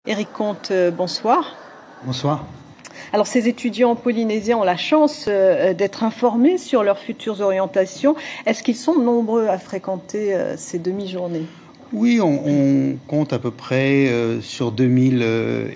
Éric Comte, bonsoir. Bonsoir. Alors, ces étudiants polynésiens ont la chance d'être informés sur leurs futures orientations. Est-ce qu'ils sont nombreux à fréquenter ces demi-journées? Oui, on compte à peu près sur 2000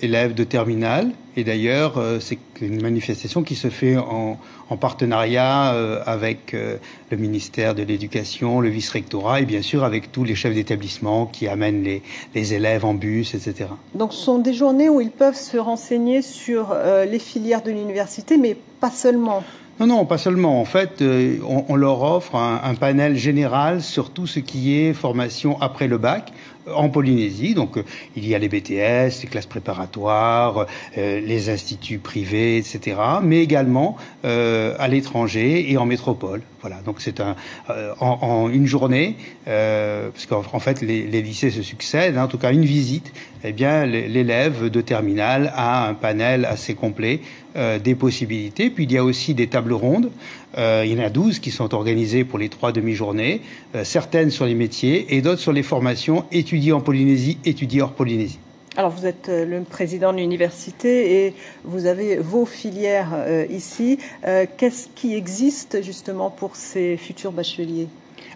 élèves de terminale. Et d'ailleurs, c'est une manifestation qui se fait en partenariat avec le ministère de l'Éducation, le vice-rectorat et bien sûr avec tous les chefs d'établissement qui amènent les élèves en bus, etc. Donc, ce sont des journées où ils peuvent se renseigner sur les filières de l'université, mais pas seulement. Non, pas seulement. En fait, on leur offre un panel général sur tout ce qui est formation après le bac en Polynésie. Donc, il y a les BTS, les classes préparatoires, les instituts privés, etc. Mais également à l'étranger et en métropole. Voilà. Donc, c'est en une journée, parce qu'en fait, les lycées se succèdent. En tout cas, une visite. Eh bien, l'élève de terminale a un panel assez complet des possibilités. Puis, il y a aussi des tables rondes. Il y en a 12 qui sont organisées pour les 3 demi-journées, certaines sur les métiers et d'autres sur les formations étudiées en Polynésie, étudiées hors Polynésie. Alors, vous êtes le président de l'université et vous avez vos filières ici. Qu'est-ce qui existe justement pour ces futurs bacheliers ?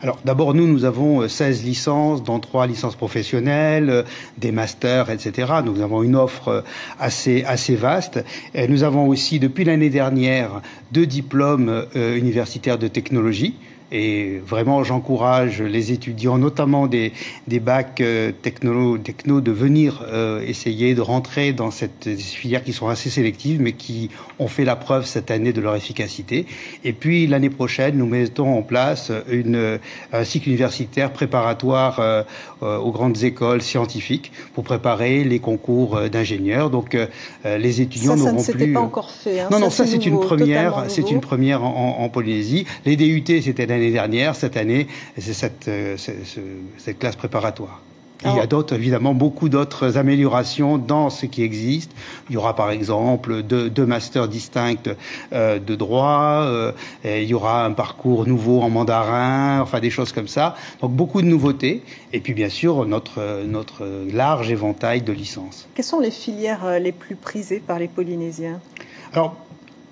Alors d'abord, nous avons 16 licences, dont 3 licences professionnelles, des masters, etc. Nous avons une offre assez vaste. Et nous avons aussi, depuis l'année dernière, 2 diplômes universitaires de technologie. Et vraiment, j'encourage les étudiants, notamment des bacs techno, de venir essayer de rentrer dans ces filières qui sont assez sélectives, mais qui ont fait la preuve cette année de leur efficacité. Et puis, l'année prochaine, nous mettons en place un cycle universitaire préparatoire aux grandes écoles scientifiques pour préparer les concours d'ingénieurs. Donc, les étudiants n'auront plus... Ça ne s'était pas encore fait. Hein. Non, ça c'est une première. C'est une première en Polynésie. Les DUT, c'était l'année dernière. Cette année, c'est cette classe préparatoire. Il y a évidemment beaucoup d'autres améliorations dans ce qui existe. Il y aura par exemple deux masters distincts de droit. Il y aura un parcours nouveau en mandarin, enfin des choses comme ça. Donc beaucoup de nouveautés. Et puis bien sûr notre large éventail de licences. Quelles sont les filières les plus prisées par les Polynésiens ? Alors,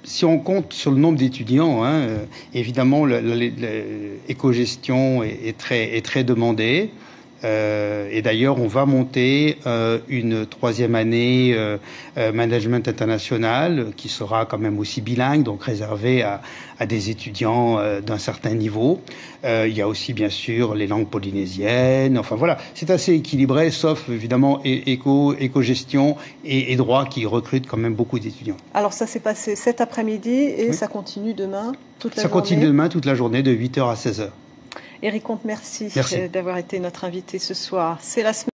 si on compte sur le nombre d'étudiants, évidemment, l'éco-gestion est très demandée. Et d'ailleurs, on va monter une 3e année management international qui sera quand même aussi bilingue, donc réservée à des étudiants d'un certain niveau. Il y a aussi, bien sûr, les langues polynésiennes. Enfin voilà, c'est assez équilibré, sauf évidemment éco-gestion et droit qui recrutent quand même beaucoup d'étudiants. Alors ça s'est passé cet après-midi et oui. Ça continue demain toute la journée. Ça continue demain toute la journée de 8h à 16h. Éric Comte, merci. D'avoir été notre invité ce soir. C'est la semaine